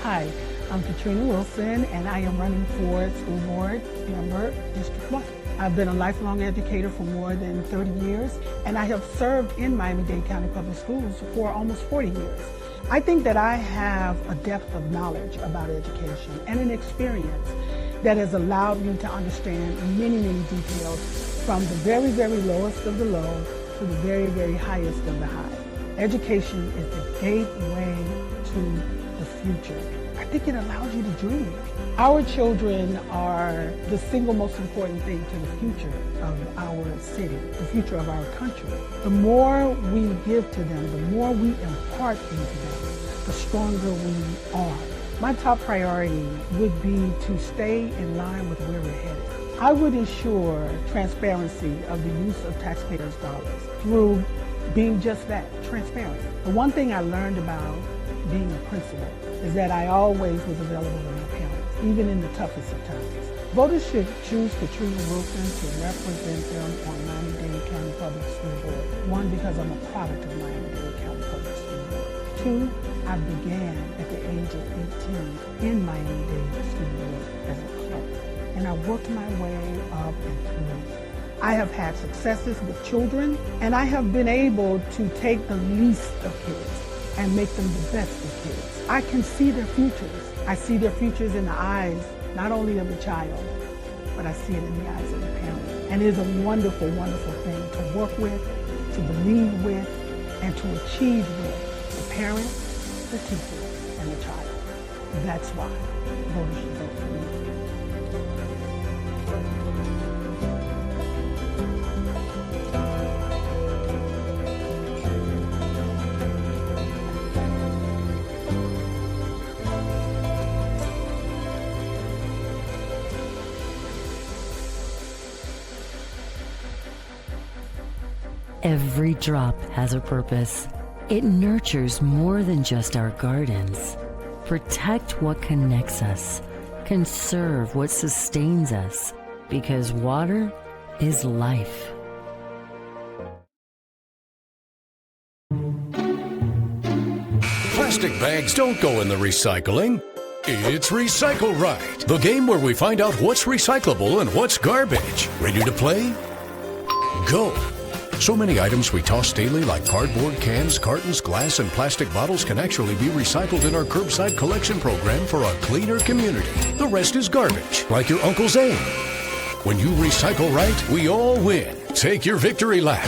Hi, I'm Katrina Wilson, and I am running for school board member, District 1. I've been a lifelong educator for more than 30 years, and I have served in Miami-Dade County Public Schools for almost 40 years. I think that I have a depth of knowledge about education and an experience that has allowed me to understand many, many details from the very, very lowest of the low to the very, very highest of the high. Education is the gateway to the future. I think it allows you to dream. Our children are the single most important thing to the future of our city, the future of our country. The more we give to them, the more we impart into them, the stronger we are. My top priority would be to stay in line with where we're headed. I would ensure transparency of the use of taxpayers' dollars through being just that, transparent. The one thing I learned about being a principal is that I always was available to my parents, even in the toughest of times. Voters should choose Katrina Wilson to represent them on Miami-Dade County Public School Board. One, because I'm a product of Miami-Dade County Public School Board. Two, I began at the age of 18 in Miami-Dade School Board as a clerk, and I worked my way up and through. I have had successes with children, and I have been able to take the least of kids and make them the best of kids. I can see their futures. I see their futures in the eyes, not only of the child, but I see it in the eyes of the parent. And it is a wonderful, wonderful thing to work with, to believe with, and to achieve with the parent, the teacher, and the child. That's why voters should vote for me. Every drop has a purpose. It nurtures more than just our gardens. Protect what connects us. Conserve what sustains us. Because water is life. Plastic bags don't go in the recycling. It's Recycle Right, the game where we find out what's recyclable and what's garbage. Ready to play? Go. So many items we toss daily like cardboard, cans, cartons, glass, and plastic bottles can actually be recycled in our curbside collection program for a cleaner community. The rest is garbage, like your Uncle's aim. When you recycle right, we all win. Take your victory lap.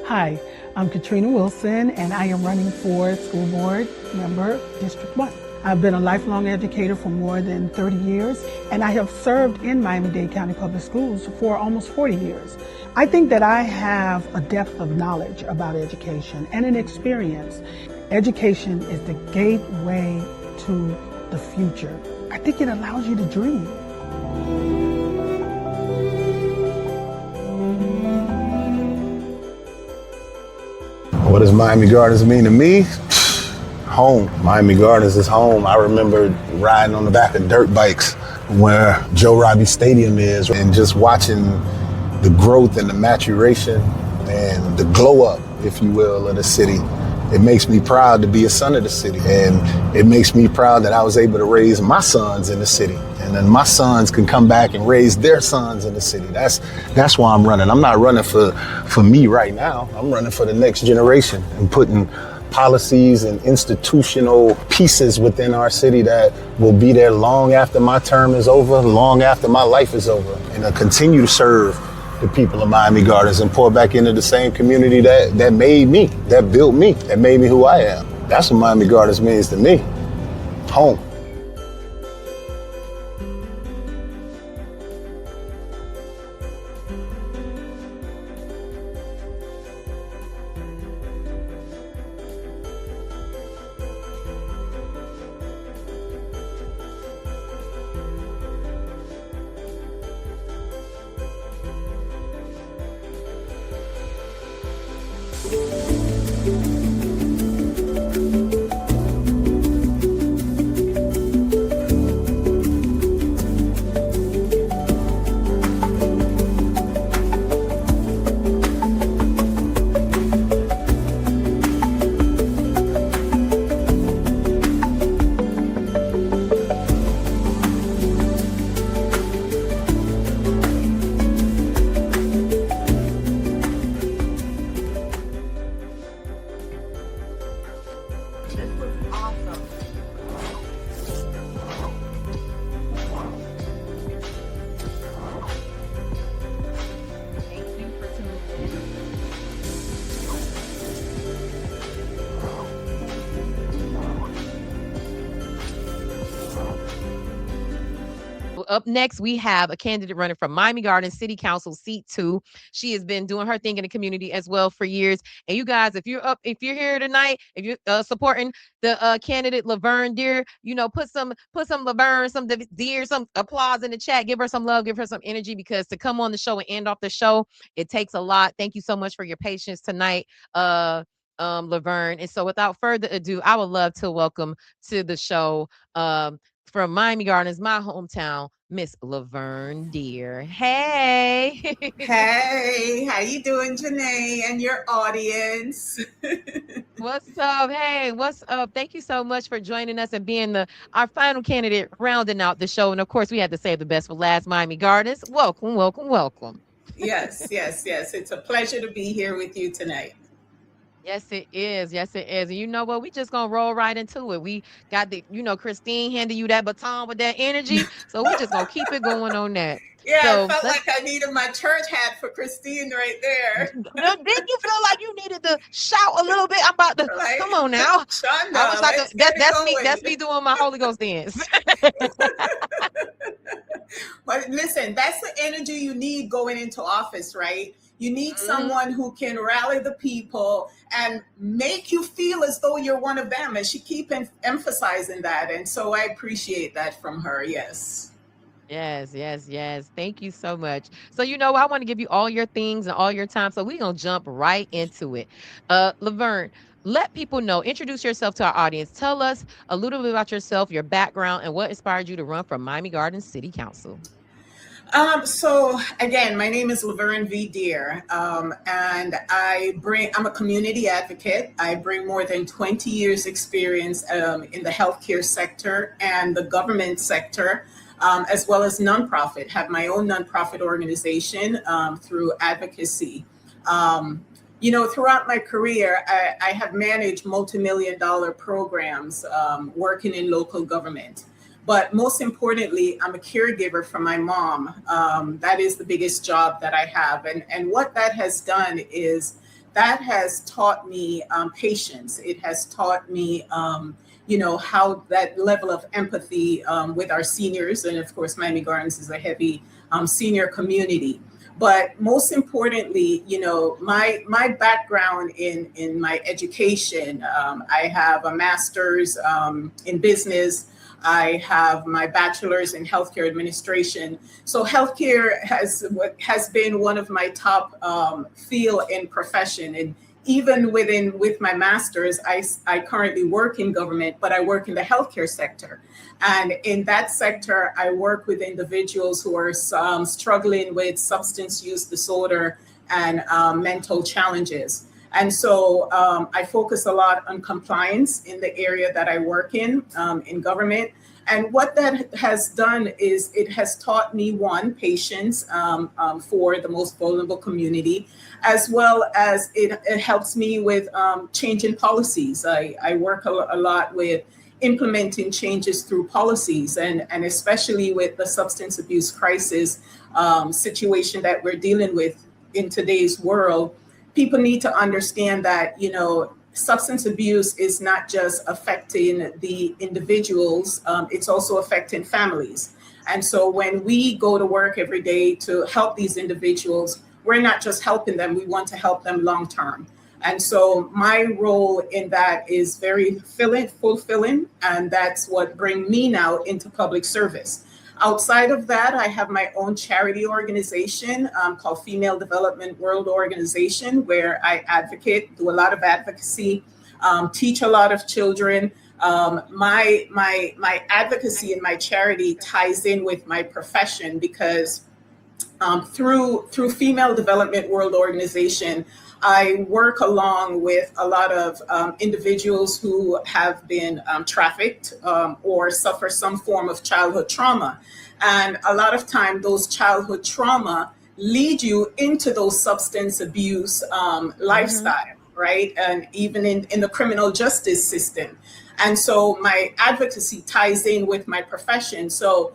Hi, I'm Katrina Wilson, and I am running for school board member, District 1. I've been a lifelong educator for more than 30 years, and I have served in Miami-Dade County Public Schools for almost 40 years. I think that I have a depth of knowledge about education and an experience. Education is the gateway to the future. I think it allows you to dream. What does Miami Gardens mean to me? Home. Miami Gardens is home. I remember riding on the back of dirt bikes where Joe Robbie Stadium is and just watching the growth and the maturation and the glow up, if you will, of the city. It makes me proud to be a son of the city, and it makes me proud that I was able to raise my sons in the city, and then my sons can come back and raise their sons in the city. That's why I'm running. I'm not running for me right now. I'm running for the next generation and putting policies and institutional pieces within our city that will be there long after my term is over, long after my life is over, and I'll continue to serve the people of Miami Gardens and pour back into the same community that made me, that built me, that made me who I am. That's what Miami Gardens means to me. Home. up next, we have a candidate running from Miami Gardens City Council seat 2. She has been doing her thing in the community as well for years. And you guys, if you're here tonight, if you're supporting the candidate Lavern Deer, put some Lavern, some Deer, some applause in the chat. Give her some love, give her some energy, because to come on the show and end off the show, it takes a lot. Thank you so much for your patience tonight, Lavern. And so without further ado, I would love to welcome to the show from Miami Gardens, my hometown, Miss Lavern Deer. Hey. Hey, how you doing, Janae, and your audience? What's up? Hey, what's up? Thank you so much for joining us and being our final candidate rounding out the show. And of course, we had to save the best for last, Miami Gardens. Welcome, welcome, welcome. Yes. It's a pleasure to be here with you tonight. Yes, it is. Yes, it is. And you know what? We just gonna roll right into it. We got Christine handed you that baton with that energy. So we just gonna keep it going on that. Yeah, so I felt like I needed my church hat for Christine right there. Didn't you feel like you needed to shout a little bit? I'm about to come on now. Shonda, I was like, that's me doing my Holy Ghost dance. But listen, that's the energy you need going into office, right? You need someone who can rally the people and make you feel as though you're one of them. And she keeps emphasizing that. And so I appreciate that from her. Yes. Yes. Thank you so much. So, I want to give you all your things and all your time. So we're going to jump right into it. Lavern, let people know, introduce yourself to our audience. Tell us a little bit about yourself, your background, and what inspired you to run for Miami Gardens City Council. So again, my name is Lavern Deer, and I'm a community advocate. I bring more than 20 years experience in the healthcare sector and the government sector, as well as nonprofit. Have my own nonprofit organization through advocacy. Throughout my career, I have managed multi-million-dollar programs working in local government. But most importantly, I'm a caregiver for my mom. That is the biggest job that I have. And what that has done is that has taught me patience. It has taught me, how that level of empathy with our seniors. And of course, Miami Gardens is a heavy senior community. But most importantly, my background in my education, I have a master's in business. I have my bachelor's in healthcare administration. So healthcare has been one of my top field and profession. And even with my master's, I currently work in government, but I work in the healthcare sector. And in that sector, I work with individuals who are struggling with substance use disorder and mental challenges. And so I focus a lot on compliance in the area that I work in government. And what that has done is it has taught me, one, patience for the most vulnerable community, as well as it helps me with changing policies. I work a lot with implementing changes through policies, and especially with the substance abuse crisis situation that we're dealing with in today's world. People need to understand that, substance abuse is not just affecting the individuals, it's also affecting families. And so when we go to work every day to help these individuals, we're not just helping them, we want to help them long term. And so my role in that is very fulfilling, and that's what brings me now into public service. Outside of that, I have my own charity organization called Female Development World Organization, where I do a lot of advocacy, teach a lot of children. My advocacy and my charity ties in with my profession because through Female Development World Organization, I work along with a lot of individuals who have been trafficked or suffer some form of childhood trauma. And a lot of time, those childhood trauma lead you into those substance abuse lifestyle, right? And even in the criminal justice system. And so my advocacy ties in with my profession. So,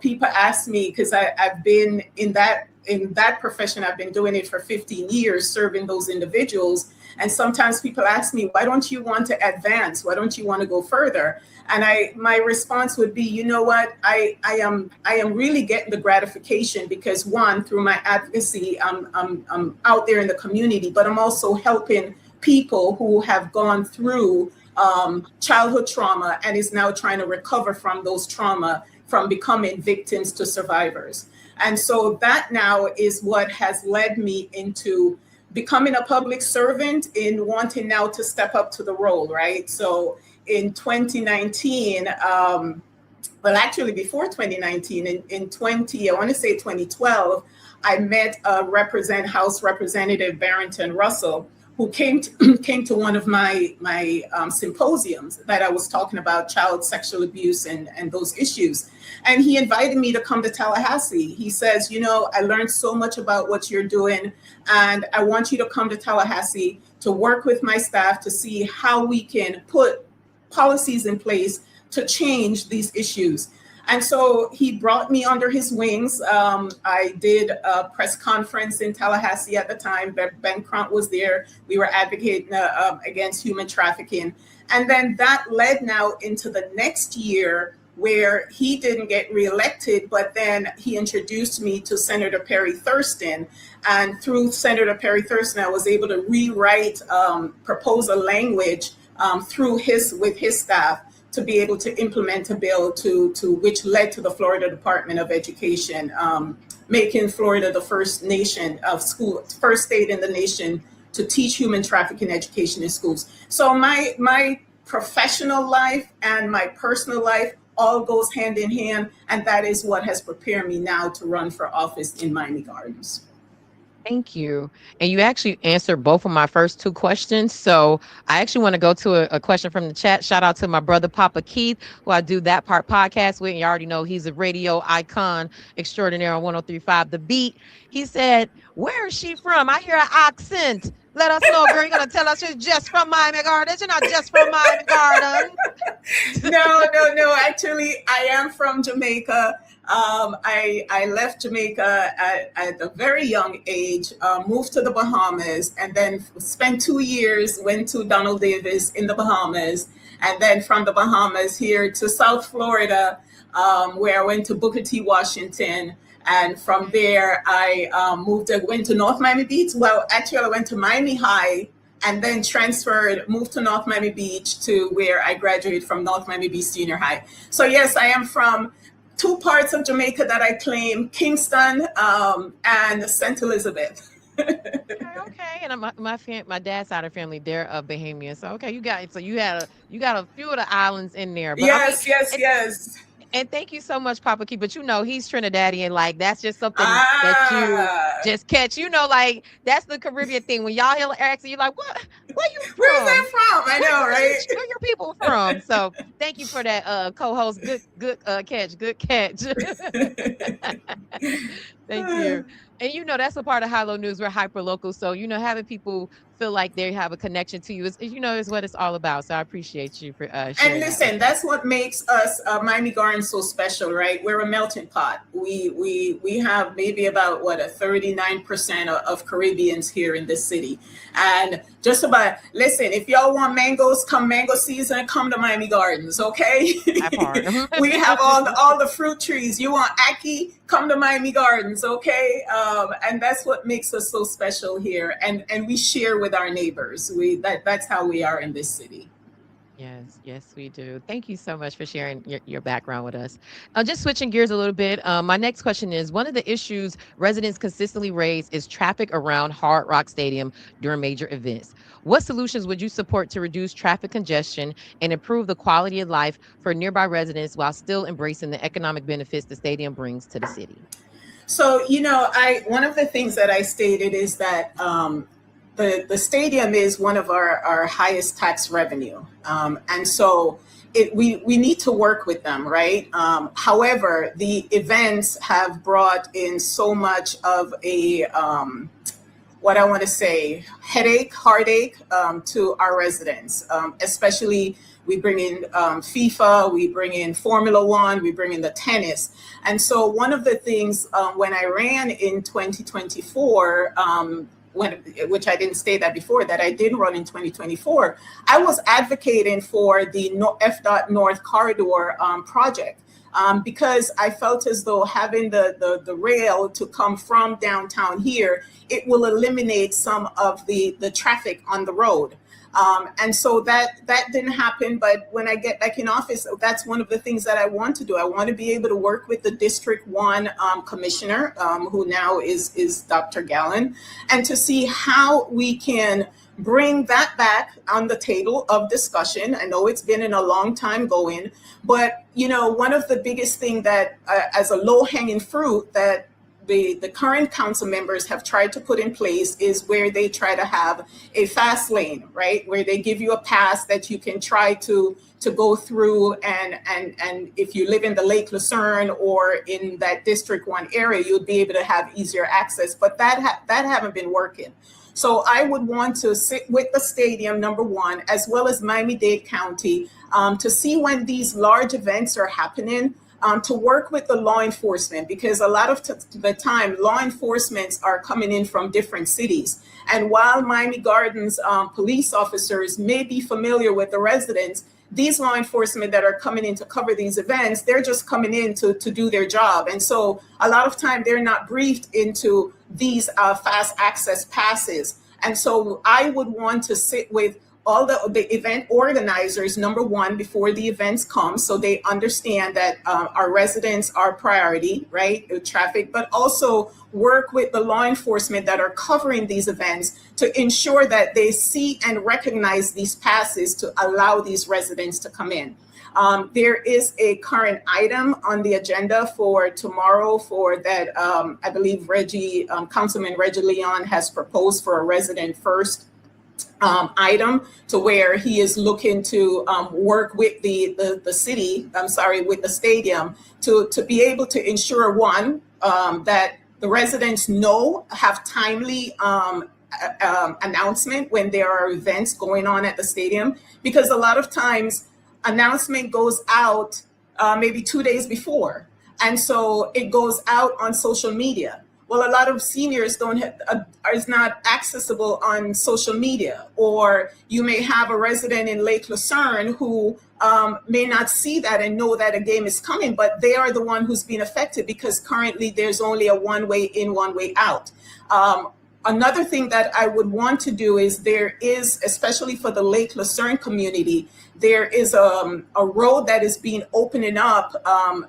people ask me, because I've been in that profession, I've been doing it for 15 years, serving those individuals. And sometimes people ask me, why don't you want to advance? Why don't you want to go further? And my response would be, you know what, I am really getting the gratification because, one, through my advocacy, I'm out there in the community, but I'm also helping people who have gone through childhood trauma and is now trying to recover from those trauma, from becoming victims to survivors. And so that now is what has led me into becoming a public servant, in wanting now to step up to the role, right? So in 2019, well, actually before 2019, in 2012, I met House Representative Barrington Russell, who came to one of my symposiums that I was talking about child sexual abuse and those issues. And he invited me to come to Tallahassee. He says, you know, I learned so much about what you're doing, and I want you to come to Tallahassee to work with my staff to see how we can put policies in place to change these issues. And so he brought me under his wings. I did a press conference in Tallahassee at the time. Ben Crump was there. We were advocating against human trafficking. And then that led now into the next year, where he didn't get reelected, but then he introduced me to Senator Perry Thurston. And through Senator Perry Thurston, I was able to rewrite proposal language with his staff, to be able to implement a bill to which led to the Florida Department of Education, making Florida the first state in the nation to teach human trafficking education in schools. So my professional life and my personal life all goes hand in hand, and that is what has prepared me now to run for office in Miami Gardens. Thank you. And you actually answered both of my first two questions. So I actually want to go to a question from the chat. Shout out to my brother, Papa Keith, who I do That Part podcast with. And you already know he's a radio icon extraordinaire on 103.5 The Beat. He said, where is she from? I hear an accent. Let us know, girl. You're going to tell us you're just from Miami Gardens. You're not just from Miami Gardens. No. Actually, I am from Jamaica. I left Jamaica at a very young age, moved to the Bahamas, and then spent 2 years, went to Donald Davis in the Bahamas, and then from the Bahamas here to South Florida, where I went to Booker T. Washington. And from there, I went to North Miami Beach. Well, actually, I went to Miami High and then moved to North Miami Beach, to where I graduated from North Miami Beach Senior High. So yes, I am from two parts of Jamaica that I claim: Kingston and St. Elizabeth. Okay. And my dad's side of the family, they're Bahamian. So okay, you got a few of the islands in there. But Yes. And thank you so much, Papa Key. But he's Trinidadian. Like, that's just something that you just catch. Like, that's the Caribbean thing. When y'all hear an accent, you're like, what? Where you from? Where's that from? I know, right? Where your people from? So thank you for that, co-host. Good catch. Good catch. Thank you. And that's a part of High Low News. We're hyper local. So, having people feel like they have a connection to you is what it's all about. So I appreciate you for sharing. And listen, that's what makes us Miami Gardens so special, right? We're a melting pot. We have maybe about 39% of Caribbeans here in this city. And listen, if y'all want mangoes, come mango season, come to Miami Gardens, okay? That part. We have all the fruit trees. You want ackee? Come to Miami Gardens, okay? And that's what makes us so special here. And we share with our neighbors. That's how we are in this city. Yes, we do. Thank you so much for sharing your background with us. Just switching gears a little bit. My next question is, one of the issues residents consistently raise is traffic around Hard Rock Stadium during major events. What solutions would you support to reduce traffic congestion and improve the quality of life for nearby residents while still embracing the economic benefits the stadium brings to the city? So, one of the things that I stated is that the stadium is one of our highest tax revenue. And so we need to work with them, right? However, the events have brought in so much of a, heartache to our residents, especially we bring in FIFA, we bring in Formula One, we bring in the tennis. And so one of the things when I ran in 2024, which I didn't state that before, that I did run in 2024, I was advocating for the FDOT North Corridor project. Because I felt as though having the rail to come from downtown here, it will eliminate some of the traffic on the road. And so that didn't happen. But when I get back in office, that's one of the things that I want to do. I want to be able to work with the District 1 commissioner, who now is Dr. Gallen, and to see how we can bring that back on the table of discussion. I know it's been in a long time going, but one of the biggest thing that as a low-hanging fruit that the current council members have tried to put in place is where they try to have a fast lane, right? Where they give you a pass that you can try to go through, and if you live in the Lake Lucerne or in that District 1 area, you'll be able to have easier access, but that haven't been working. So I would want to sit with the stadium, number one, as well as Miami-Dade County, to see when these large events are happening, to work with the law enforcement, because a lot of the time law enforcement are coming in from different cities. And while Miami Gardens police officers may be familiar with the residents, these law enforcement that are coming in to cover these events, they're just coming in to do their job. And so a lot of time they're not briefed into these fast access passes. And so I would want to sit with all the event organizers, number one, before the events come, so they understand that our residents are priority, right? Traffic, but also work with the law enforcement that are covering these events to ensure that they see and recognize these passes to allow these residents to come in. There is a current item on the agenda for tomorrow for that I believe Councilman Reggie Leon has proposed for a resident first item, to where he is looking to work with the city, with the stadium, to be able to ensure, one, that the residents have timely announcement when there are events going on at the stadium, because a lot of times announcement goes out maybe 2 days before, and so it goes out on social media. Well, a lot of seniors is not accessible on social media, or you may have a resident in Lake Lucerne who may not see that and know that a game is coming, but they are the one who's being affected because currently there's only a one-way in, one-way out. Another thing that I would want to do is there is, especially for the Lake Lucerne community, there is a road that is being opening up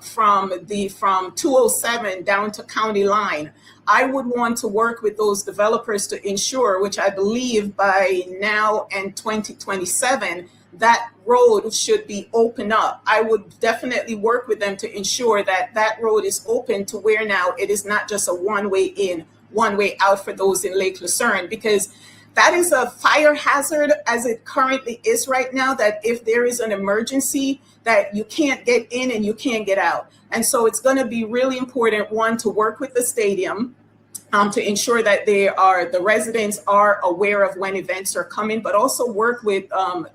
from 207 down to County Line. I would want to work with those developers to ensure, which I believe by now and 2027, that road should be opened up. I would definitely work with them to ensure that that road is open to where now it is not just a one-way in, one-way out for those in Lake Lucerne, because that is a fire hazard as it currently is right now, that if there is an emergency, that you can't get in and you can't get out. And so it's going to be really important, one, to work with the stadium to ensure that the residents are aware of when events are coming, but also work with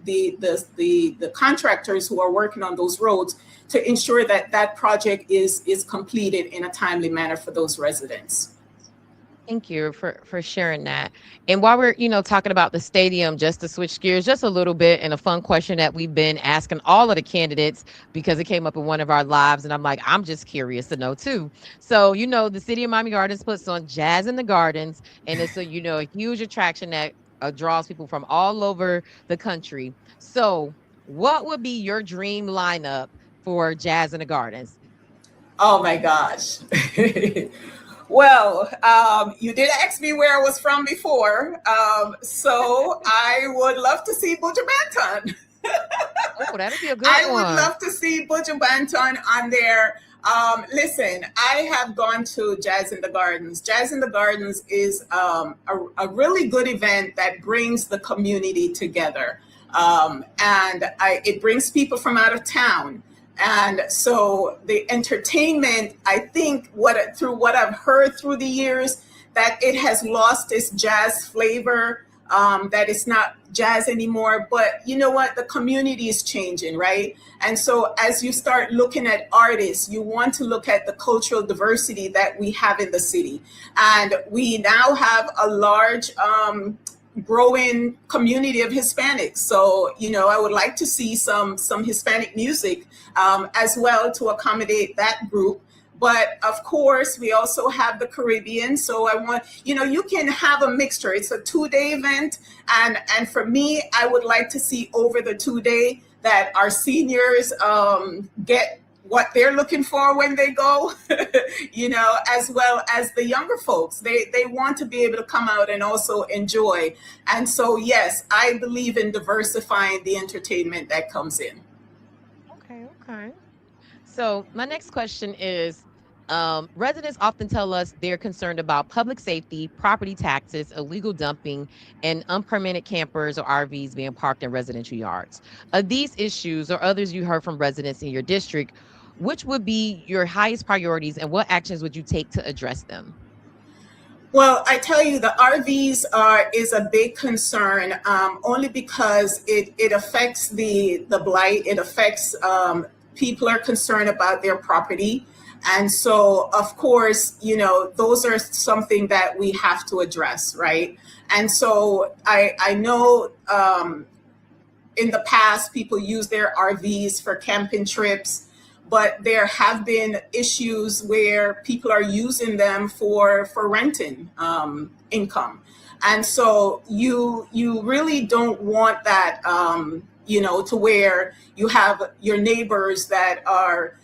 the contractors who are working on those roads to ensure that that project is completed in a timely manner for those residents. Thank you for sharing that. And while we're, talking about the stadium, just to switch gears just a little bit, and a fun question that we've been asking all of the candidates because it came up in one of our lives, and I'm just curious to know too. So, the city of Miami Gardens puts on Jazz in the Gardens, and it's a huge attraction that draws people from all over the country. So, what would be your dream lineup for Jazz in the Gardens? Oh my gosh. Well, you did ask me where I was from before, so I would love to see Buju Banton. Oh, that'd be a good I one. would love to see Buju Banton on there. Listen, I have gone to Jazz in the Gardens. Jazz in the Gardens is a really good event that brings the community together, and it brings people from out of town. And so the entertainment, I think through what I've heard through the years, that it has lost its jazz flavor. that it's not jazz anymore. But you know what? The community is changing, right? And so as you start looking at artists, you want to look at the cultural diversity that we have in the city. And we now have a large growing community of Hispanics. So, you know, I would like to see some Hispanic music as well to accommodate that group. But of course, we also have the Caribbean. So I want, you know, you can have a mixture. It's a 2-day event. And for me, I would like to see over the 2-day that our seniors get what they're looking for when they go, you know, as well as the younger folks. They want to be able to come out and also enjoy. And so, yes, I believe in diversifying the entertainment that comes in. Okay. So my next question is, residents often tell us they're concerned about public safety, property taxes, illegal dumping, and unpermitted campers or RVs being parked in residential yards. Of these issues or others you heard from residents in your district, which would be your highest priorities and what actions would you take to address them? Well, I tell you, the RVs is a big concern, only because it affects the blight. It affects people are concerned about their property. And so, of course, you know, those are something that we have to address, right? And so I know in the past, people use their RVs for camping trips, but there have been issues where people are using them for renting income. And so you really don't want that, you know, to where you have your neighbors that are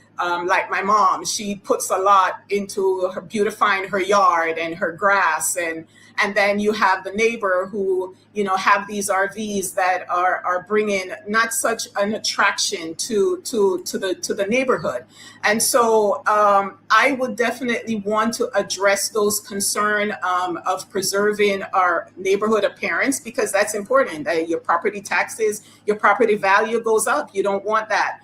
like my mom. She puts a lot into her beautifying her yard and her grass, and then you have the neighbor who, you know, have these RVs that are bringing not such an attraction to the neighborhood. And so I would definitely want to address those concerns of preserving our neighborhood appearance, because that's important. That your property taxes, your property value goes up. You don't want that.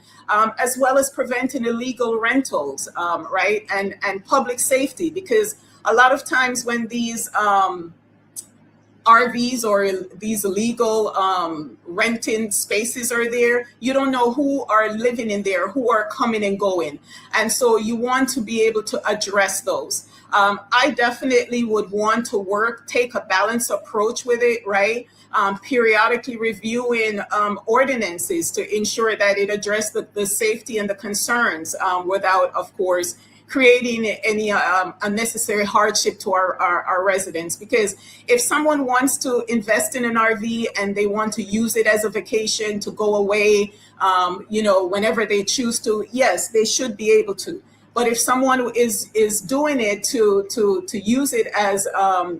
As well as preventing illegal rentals, right? And public safety, because a lot of times when these RVs or these illegal renting spaces are there, you don't know who are living in there, who are coming and going. And so you want to be able to address those. I definitely would want to take a balanced approach with it, right? Periodically reviewing ordinances to ensure that it addresses the safety and the concerns without, of course, creating any unnecessary hardship to our residents. Because if someone wants to invest in an RV and they want to use it as a vacation to go away, you know, whenever they choose to, yes, they should be able to. But if someone is doing it to use it as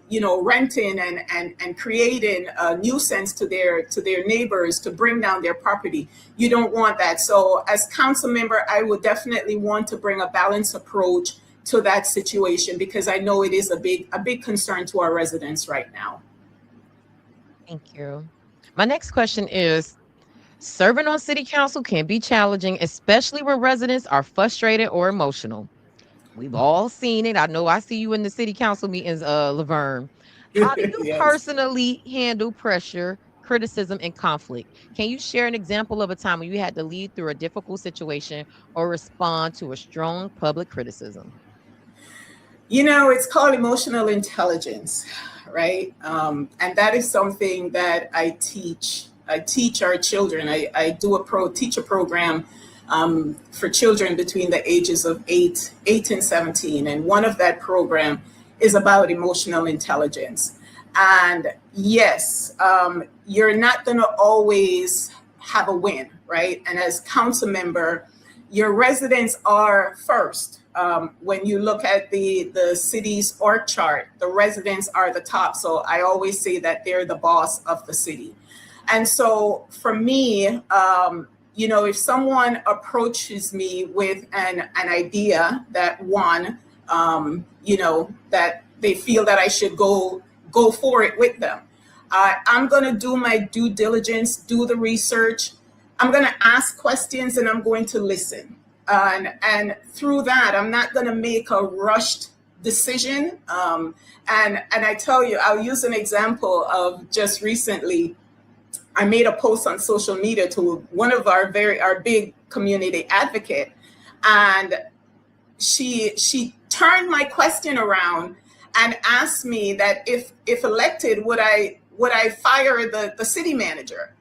you know, renting and creating a nuisance to their neighbors to bring down their property, you don't want that. So as council member, I would definitely want to bring a balanced approach to that situation, because I know it is a big concern to our residents right now. Thank you. My next question is, serving on city council can be challenging, especially when residents are frustrated or emotional. We've all seen it. I know I see you in the city council meetings, Lavern. How do you Yes. personally handle pressure, criticism, and conflict? Can you share an example of a time when you had to lead through a difficult situation or respond to a strong public criticism? You know, it's called emotional intelligence, right? And that is something that I teach our children. I do teach a program for children between the ages of 8 and 17. And one of that program is about emotional intelligence. And yes, you're not going to always have a win, right? And as council member, your residents are first. When you look at the city's org chart, the residents are the top. So I always say that they're the boss of the city. And so for me, you know, if someone approaches me with an idea that you know, that they feel that I should go for it with them, I'm going to do my due diligence, do the research. I'm going to ask questions and I'm going to listen. And through that, I'm not going to make a rushed decision. And I tell you, I'll use an example of just recently. I made a post on social media to one of our big community advocate, and she turned my question around and asked me that if elected, would I fire the city manager?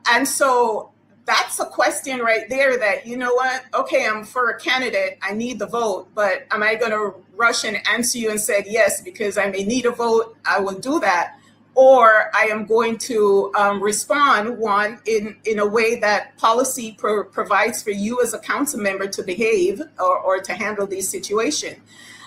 And so that's a question right there that, you know what, okay, I'm for a candidate, I need the vote, but am I going to rush and answer you and say yes, because I may need a vote, I will do that? Or I am going to respond, one, in a way that policy provides for you as a council member to behave or to handle these situations.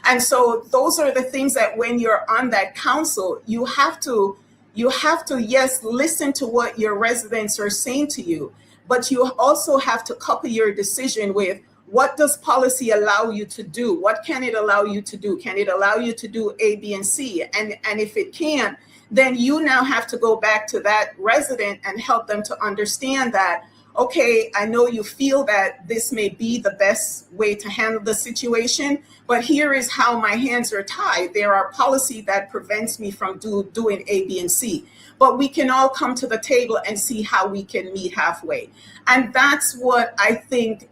And so those are the things that when you're on that council, you have to, yes, listen to what your residents are saying to you, but you also have to couple your decision with, what does policy allow you to do? What can it allow you to do? Can it allow you to do A, B, and C? And if it can't, then you now have to go back to that resident and help them to understand that, okay, I know you feel that this may be the best way to handle the situation, but here is how my hands are tied. There are policy that prevents me from doing A, B, and C. But we can all come to the table and see how we can meet halfway. And that's what I think,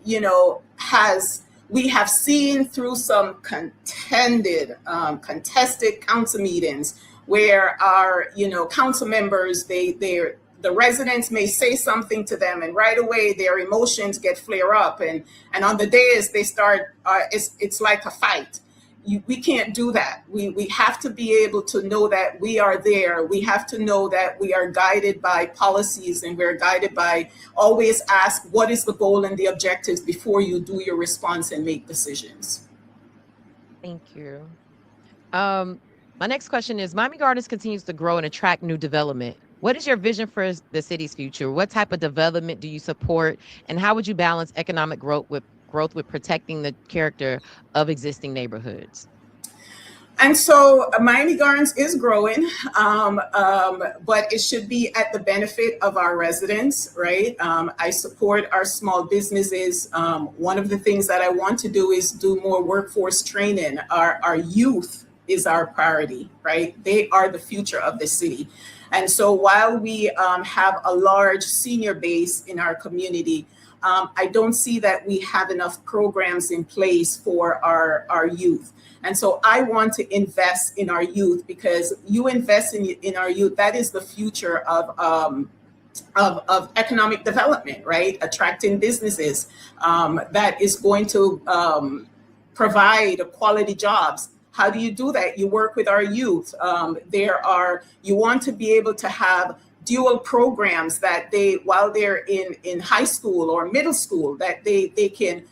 we have seen through some contested council meetings where our, council members, the residents may say something to them, and right away their emotions get flare up, and on the days they start, it's like a fight. We can't do that. We have to be able to know that we are there. We have to know that we are guided by policies, and we're guided by, always ask what is the goal and the objectives before you do your response and make decisions. Thank you. My next question is, Miami Gardens continues to grow and attract new development. What is your vision for the city's future? What type of development do you support? And how would you balance economic growth with protecting the character of existing neighborhoods? And so Miami Gardens is growing, but it should be at the benefit of our residents, right? I support our small businesses. One of the things that I want to do is do more workforce training. Our youth is our priority, right? They are the future of the city. And so while we have a large senior base in our community, I don't see that we have enough programs in place for our youth. And so I want to invest in our youth, because you invest in our youth, that is the future of economic development, right? Attracting businesses that is going to provide quality jobs. How do you do that? You work with our youth. You want to be able to have dual programs that while they're in high school or middle school, that they can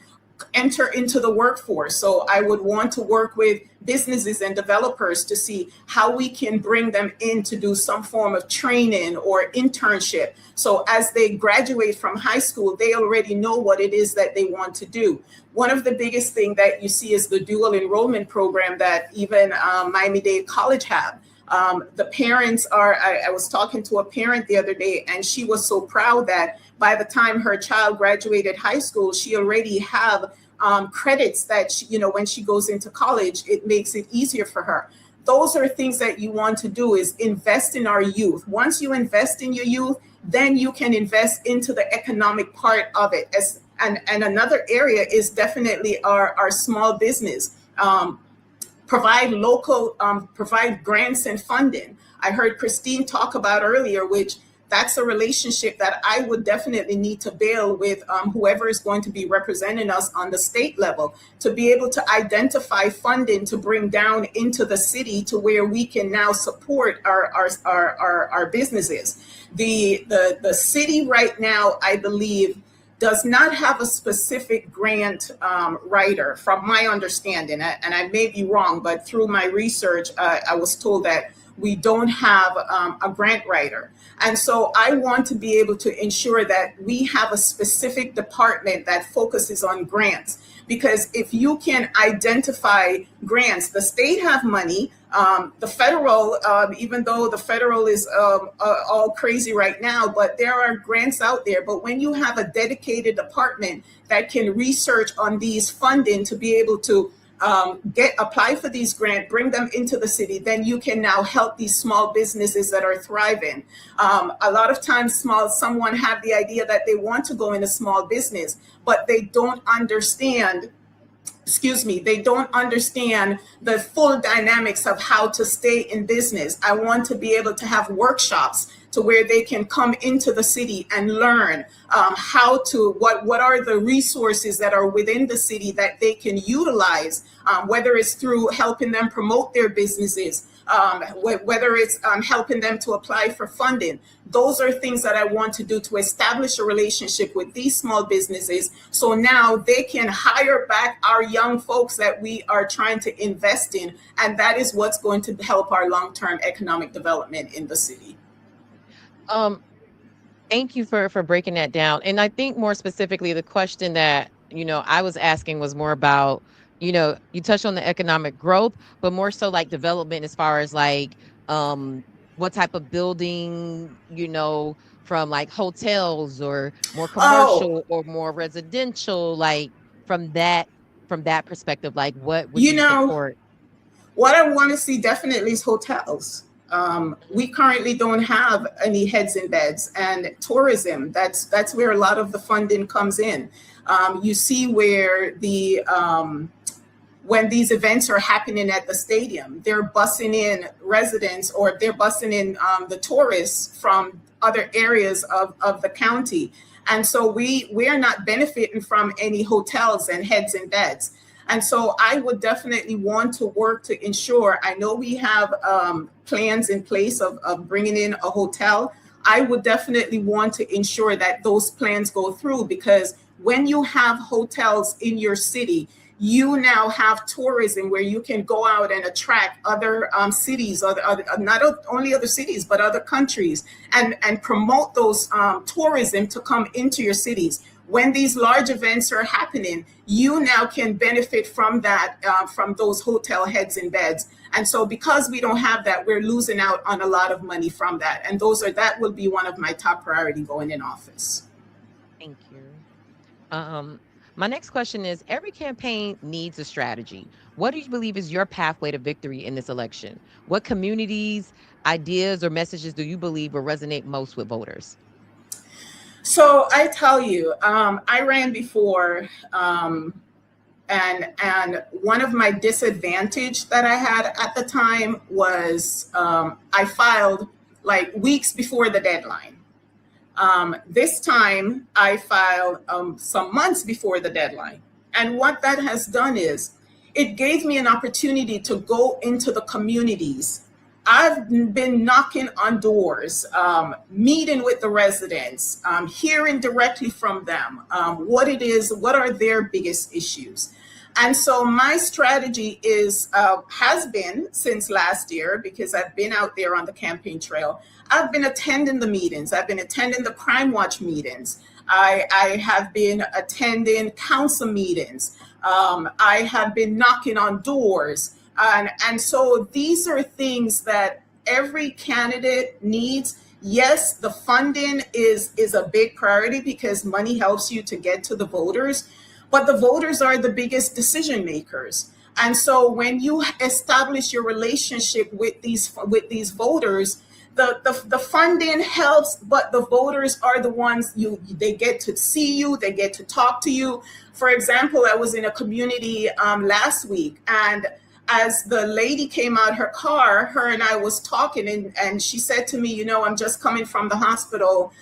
enter into the workforce. So I would want to work with businesses and developers to see how we can bring them in to do some form of training or internship. So as they graduate from high school, they already know what it is that they want to do. One of the biggest things that you see is the dual enrollment program that even Miami-Dade College have. The parents I was talking to a parent the other day, and she was so proud that by the time her child graduated high school, she already have credits that when she goes into college, it makes it easier for her. Those are things that you want to do, is invest in our youth. Once you invest in your youth, then you can invest into the economic part of it. And another area is definitely our small business. Provide grants and funding. I heard Christine talk about earlier, which that's a relationship that I would definitely need to build with whoever is going to be representing us on the state level, to be able to identify funding to bring down into the city to where we can now support our businesses. The city right now, I believe, does not have a specific grant writer, from my understanding, and I may be wrong, but through my research, I was told that we don't have a grant writer. And so I want to be able to ensure that we have a specific department that focuses on grants. Because if you can identify grants, the state have money, the federal, even though the federal is all crazy right now, but there are grants out there. But when you have a dedicated department that can research on these funding to be able to apply for these grants, bring them into the city, then you can now help these small businesses that are thriving. A lot of times someone have the idea that they want to go in a small business, but they don't understand they don't understand the full dynamics of how to stay in business. I want to be able to have workshops to where they can come into the city and learn what are the resources that are within the city that they can utilize, whether it's through helping them promote their businesses, whether it's helping them to apply for funding. Those are things that I want to do to establish a relationship with these small businesses. So now they can hire back our young folks that we are trying to invest in. And that is what's going to help our long-term economic development in the city. Thank you for breaking that down. And I think more specifically, the question that, I was asking was more about, you touched on the economic growth, but more so like development as far as like what type of building, from like hotels or more commercial or more residential, like from that perspective, like what would you support? What I want to see definitely is hotels. We currently don't have any heads in beds, and tourism, that's where a lot of the funding comes in. You see where when these events are happening at the stadium, they're busing in residents, or they're busing in the tourists from other areas of the county. And so we are not benefiting from any hotels and heads in beds. And so I would definitely want to work to ensure, I know we have plans in place of bringing in a hotel. I would definitely want to ensure that those plans go through, because when you have hotels in your city, you now have tourism where you can go out and attract other cities, not only other cities, but other countries, and promote those tourism to come into your cities. When these large events are happening, you now can benefit from that, from those hotel heads and beds. And so because we don't have that, we're losing out on a lot of money from that. And that will be one of my top priority going in office. Thank you. My next question is, every campaign needs a strategy. What do you believe is your pathway to victory in this election? What communities, ideas, or messages do you believe will resonate most with voters? So I tell you, I ran before, and one of my disadvantage that I had at the time was I filed like weeks before the deadline. This time I filed some months before the deadline. And what that has done is it gave me an opportunity to go into the communities. I've been knocking on doors, meeting with the residents, hearing directly from them what are their biggest issues. And so my strategy has been since last year, because I've been out there on the campaign trail. I've been attending the meetings. I've been attending the Crime Watch meetings. I have been attending council meetings. I have been knocking on doors. And so these are things that every candidate needs. Yes, the funding is a big priority because money helps you to get to the voters, but the voters are the biggest decision makers. And so when you establish your relationship with these voters, the funding helps, but the voters are the ones they get to see you, they get to talk to you. For example, I was in a community last week, and as the lady came out her car, her and I was talking, and she said to me, I'm just coming from the hospital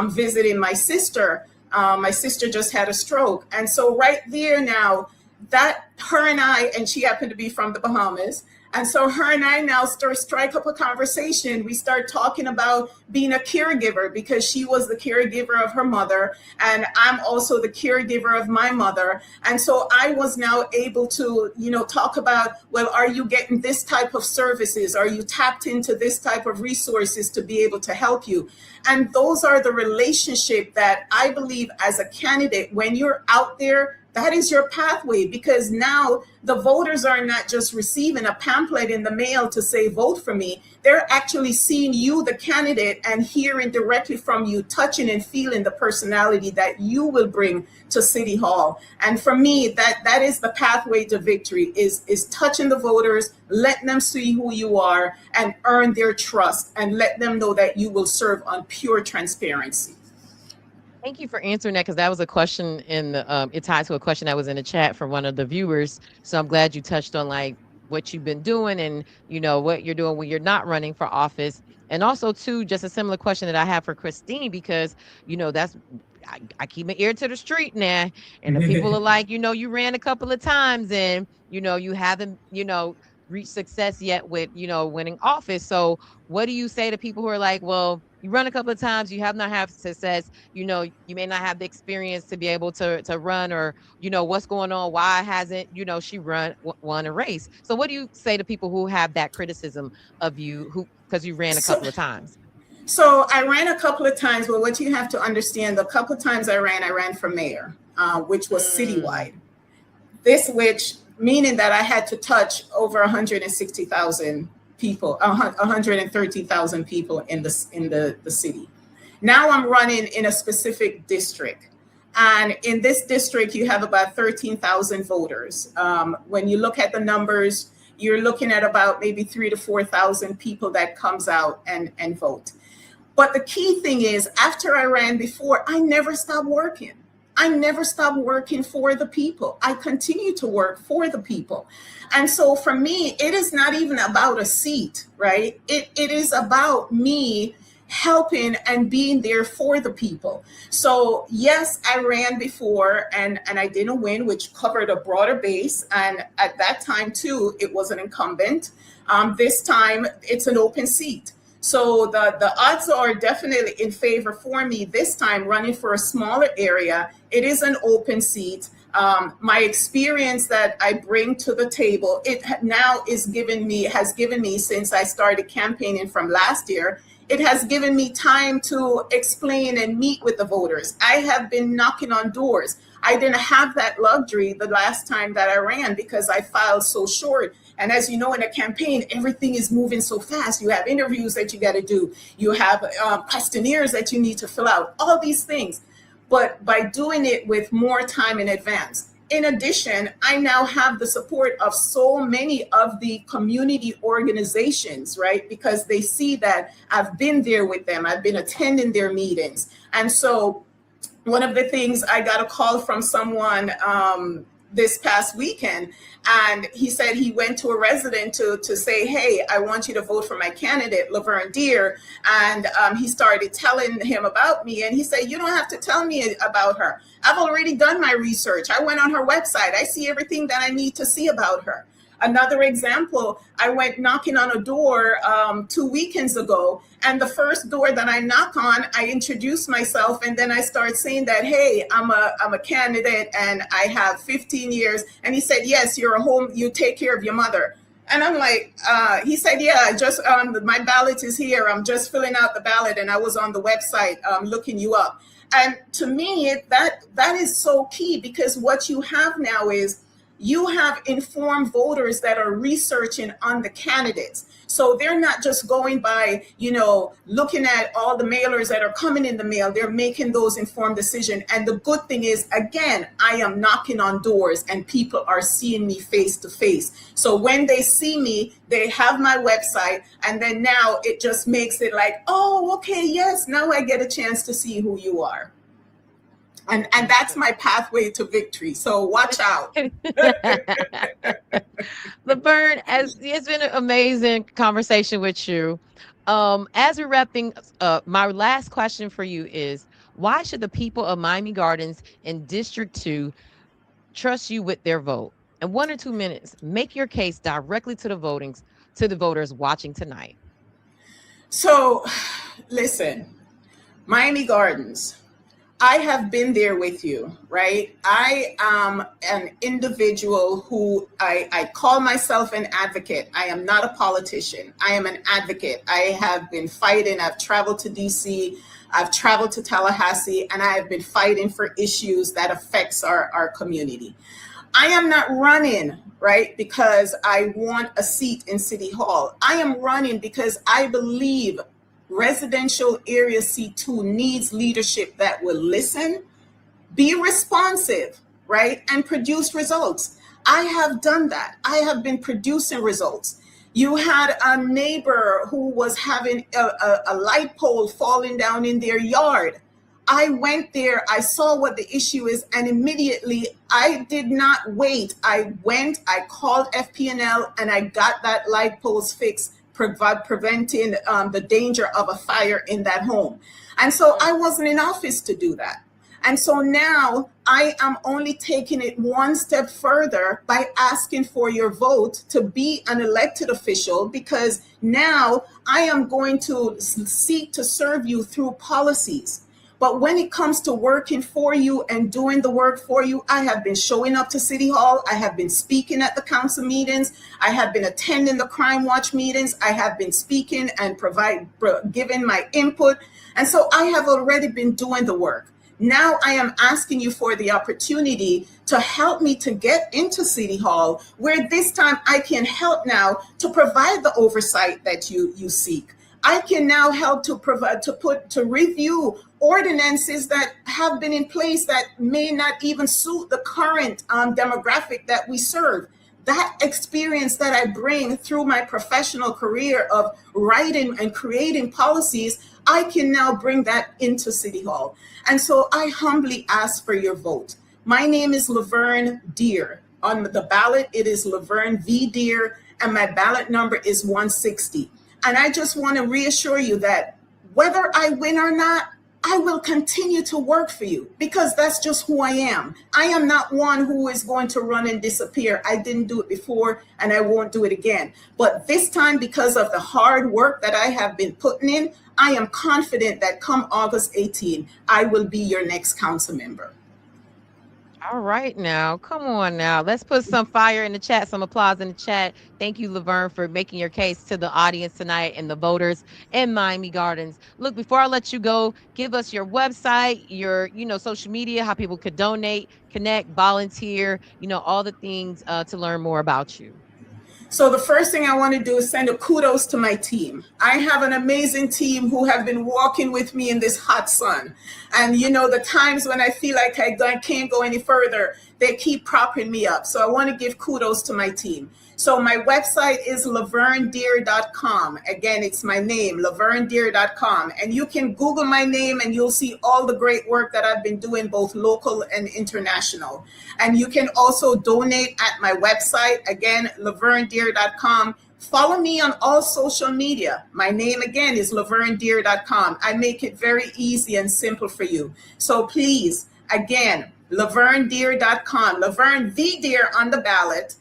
visiting my sister. My sister just had a stroke. And so right there now, that her and I, and she happened to be from the Bahamas, and so her and I now strike up a conversation. We start talking about being a caregiver, because she was the caregiver of her mother, and I'm also the caregiver of my mother. And so I was now able to, talk about, well, are you getting this type of services? Are you tapped into this type of resources to be able to help you? And those are the relationship that I believe as a candidate, when you're out there That is your pathway, because now the voters are not just receiving a pamphlet in the mail to say, vote for me. They're actually seeing you, the candidate, and hearing directly from you, touching and feeling the personality that you will bring to City Hall. And for me, that is the pathway to victory, is touching the voters, letting them see who you are and earn their trust, and let them know that you will serve on pure transparency. Thank you for answering that, because that was a question in the it ties to a question that was in the chat from one of the viewers. So I'm glad you touched on like what you've been doing and what you're doing when you're not running for office. And also too, just a similar question that I have for Christine, because that's I keep my ear to the street now, and the people are like, you ran a couple of times and you haven't reached success yet with winning office. So what do you say to people who are like, well, you run a couple of times, you have not had success, you may not have the experience to be able to run, or what's going on, why hasn't she won a race? So what do you say to people who have that criticism of you, who because you ran a couple of times? So I ran a couple of times, but what you have to understand, the couple of times I ran for mayor, which was citywide. Which meaning that I had to touch over 160,000 people, 130,000 people in the city. Now I'm running in a specific district. And in this district, you have about 13,000 voters. When you look at the numbers, you're looking at about maybe 3,000 to 4,000 people that comes out and vote. But the key thing is, after I ran before, I never stopped working. I never stopped working for the people. I continue to work for the people. And so for me, it is not even about a seat, right? It is about me helping and being there for the people. So yes, I ran before and I didn't win, which covered a broader base. And at that time too, it was an incumbent. This time it's an open seat. So the odds are definitely in favor for me this time, running for a smaller area. It is an open seat. My experience that I bring to the table, it now has given me, since I started campaigning from last year, it has given me time to explain and meet with the voters. I have been knocking on doors. I didn't have that luxury the last time that I ran because I filed so short. And as you know, in a campaign, everything is moving so fast. You have interviews that you got to do. You have questionnaires that you need to fill out, all these things. But by doing it with more time in advance. In addition, I now have the support of so many of the community organizations, right? Because they see that I've been there with them. I've been attending their meetings. And so one of the things, I got a call from someone this past weekend, and he said he went to a resident to say, hey, I want you to vote for my candidate, Lavern Deer. And he started telling him about me. And he said, you don't have to tell me about her. I've already done my research. I went on her website. I see everything that I need to see about her. Another example, I went knocking on a door 2 weekends ago, and the first door that I knock on, I introduce myself, and then I start saying that, hey, I'm a candidate and I have 15 years. And he said, yes, you take care of your mother. And I'm like, he said, yeah, my ballot is here. I'm just filling out the ballot, and I was on the website looking you up. And to me, that is so key, because what you have now is you have informed voters that are researching on the candidates. So they're not just going by, looking at all the mailers that are coming in the mail. They're making those informed decisions. And the good thing is, again, I am knocking on doors and people are seeing me face to face. So when they see me, they have my website. And then now it just makes it like, oh, okay, yes, now I get a chance to see who you are. And that's my pathway to victory. So watch out. Lavern, it's been an amazing conversation with you. As we're wrapping up, my last question for you is, why should the people of Miami Gardens in District 2 trust you with their vote? In 1 or 2 minutes, make your case directly to the voters watching tonight. So listen, Miami Gardens, I have been there with you, right? I am an individual who I call myself an advocate. I am not a politician. I am an advocate. I have been fighting. I've traveled to DC I've traveled to Tallahassee, and I have been fighting for issues that affects our community. I am not running, right, because I want a seat in City Hall. I am running because I believe residential area C2 needs leadership that will listen, be responsive, right, and produce results. I have done that. I have been producing results. You had a neighbor who was having a light pole falling down in their yard. I went there, I saw what the issue is, and immediately I did not wait. I went, I called FP&L, and I got that light post fixed, preventing the danger of a fire in that home. And so I wasn't in office to do that. And so now I am only taking it one step further by asking for your vote to be an elected official, because now I am going to seek to serve you through policies. But when it comes to working for you and doing the work for you, I have been showing up to City Hall. I have been speaking at the council meetings. I have been attending the Crime Watch meetings. I have been speaking and giving my input. And so I have already been doing the work. Now I am asking you for the opportunity to help me to get into City Hall, where this time I can help now to provide the oversight that you seek. I can now help to provide, to review ordinances that have been in place that may not even suit the current demographic that we serve. That experience that I bring through my professional career of writing and creating policies, I can now bring that into City Hall. And so I humbly ask for your vote. My name is Lavern Deer. On the ballot, it is Lavern V. Deer, and my ballot number is 160. And I just want to reassure you that whether I win or not, I will continue to work for you, because that's just who I am. I am not one who is going to run and disappear. I didn't do it before, and I won't do it again. But this time, because of the hard work that I have been putting in, I am confident that come August 18, I will be your next council member. All right, now, come on now. Let's put some fire in the chat, some applause in the chat. Thank you, Lavern, for making your case to the audience tonight and the voters in Miami Gardens. Look, before I let you go, give us your website, your, social media, how people could donate, connect, volunteer, all the things to learn more about you. So the first thing I want to do is send a kudos to my team. I have an amazing team who have been walking with me in this hot sun. And the times when I feel like I can't go any further, they keep propping me up. So I want to give kudos to my team. So my website is laverndeer.com. Again, it's my name, laverndeer.com. And you can Google my name and you'll see all the great work that I've been doing, both local and international. And you can also donate at my website, again, laverndeer.com. Follow me on all social media. My name, again, is laverndeer.com. I make it very easy and simple for you. So please, again, laverndeer.com, Lavern V. Deer on the ballot.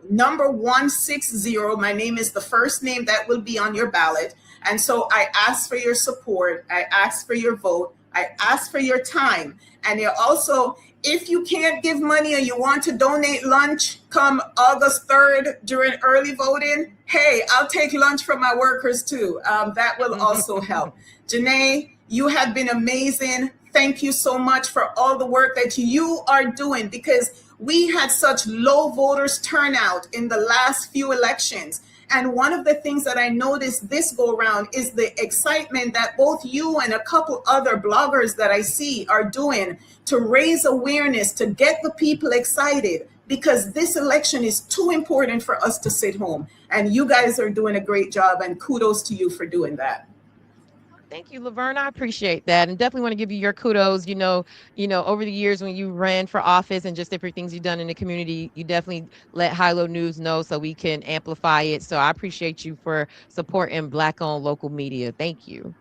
Number 160, my name is the first name that will be on your ballot. And so I ask for your support. I ask for your vote. I ask for your time. And you also, if you can't give money or you want to donate lunch come August 3rd during early voting, hey, I'll take lunch from my workers too. That will also help. Janae, you have been amazing. Thank you so much for all the work that you are doing, because we had such low voters turnout in the last few elections. And one of the things that I noticed this go around is the excitement that both you and a couple other bloggers that I see are doing to raise awareness, to get the people excited, because this election is too important for us to sit home. And you guys are doing a great job, and kudos to you for doing that. Thank you, Lavern. I appreciate that, and definitely want to give you your kudos. Over the years when you ran for office and just different things you've done in the community, you definitely let Hilo News know so we can amplify it. So I appreciate you for supporting Black-owned local media. Thank you.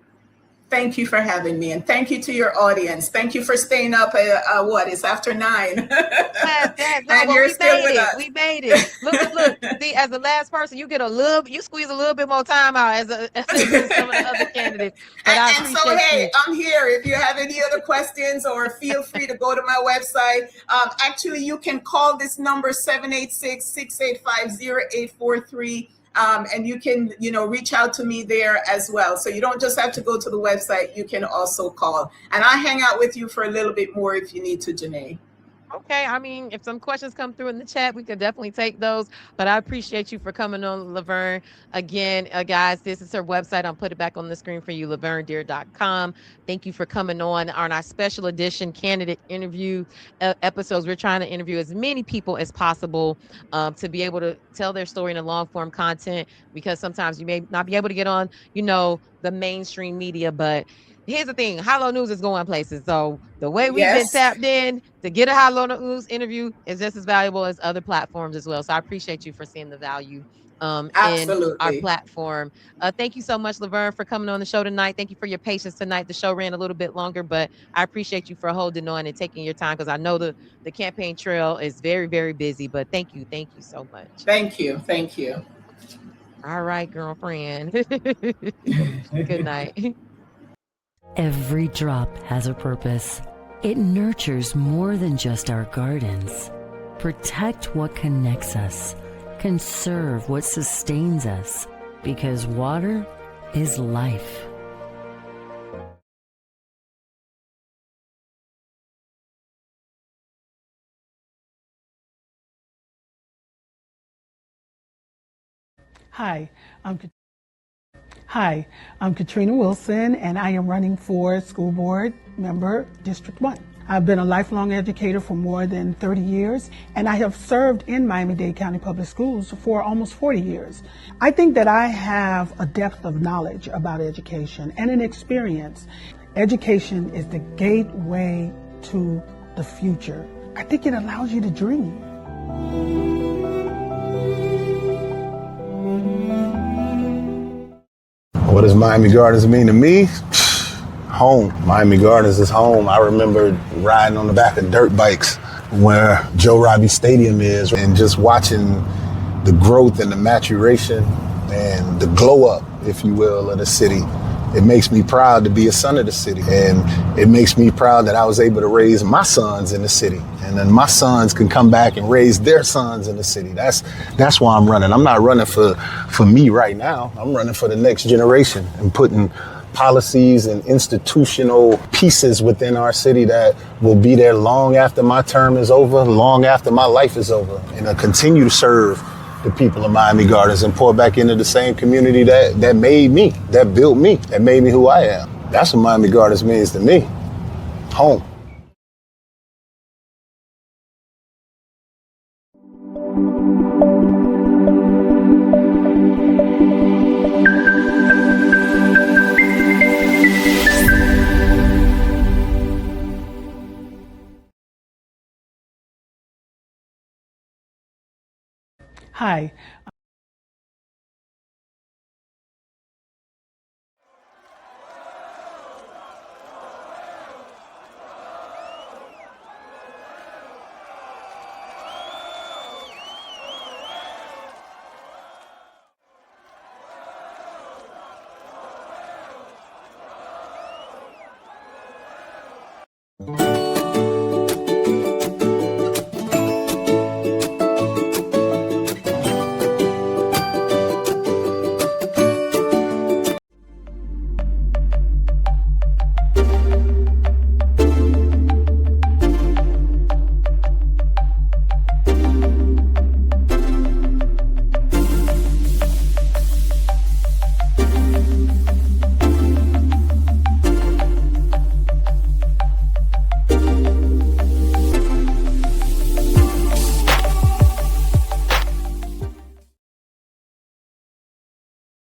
Thank you for having me, and thank you to your audience. Thank you for staying up at it's after 9. Yes, no, and you're still with us. We made it. Look. See, as the last person, you squeeze a little bit more time out as some of the other candidates. But and so, hey, I'm here. If you have any other questions, or feel free to go to my website. Actually, you can call this number 786-685-0843. And you can, reach out to me there as well. So you don't just have to go to the website. You can also call. And I hang out with you for a little bit more if you need to, Janae. Okay, I mean, if some questions come through in the chat, we could definitely take those. But I appreciate you for coming on, Lavern. Again, guys, this is her website. I'll put it back on the screen for you, laverndeer.com. Thank you for coming on our special edition candidate interview episodes. We're trying to interview as many people as possible to be able to tell their story in a long form content, because sometimes you may not be able to get on, the mainstream media, but here's the thing, High Low News is going places. So the way we've been Yes. tapped in to get a High Low News interview is just as valuable as other platforms as well. So I appreciate you for seeing the value in our Absolutely. platform. Thank you so much, Lavern, for coming on the show tonight. Thank you for your patience tonight. The show ran a little bit longer, but I appreciate you for holding on and taking your time, because I know the campaign trail is very, very busy. But thank you so much. Thank you. Thank you. All right, girlfriend. Good night. Every drop has a purpose. It nurtures more than just our gardens. Protect what connects us. Conserve what sustains us. Because water is life. Hi, I'm Katrina Wilson, and I am running for school board member, District 1. I've been a lifelong educator for more than 30 years, and I have served in Miami-Dade County Public Schools for almost 40 years. I think that I have a depth of knowledge about education and an experience. Education is the gateway to the future. I think it allows you to dream. What does Miami Gardens mean to me? Home. Miami Gardens is home. I remember riding on the back of dirt bikes where Joe Robbie Stadium is, and just watching the growth and the maturation and the glow up, if you will, of the city. It makes me proud to be a son of the city, and it makes me proud that I was able to raise my sons in the city, and then my sons can come back and raise their sons in the city. That's why I'm running. I'm not running for me right now. I'm running for the next generation and putting policies and institutional pieces within our city that will be there long after my term is over, long after my life is over, and I continue to serve the people of Miami Gardens and pour back into the same community that made me, that built me, that made me who I am. That's what Miami Gardens means to me. Home. Hi,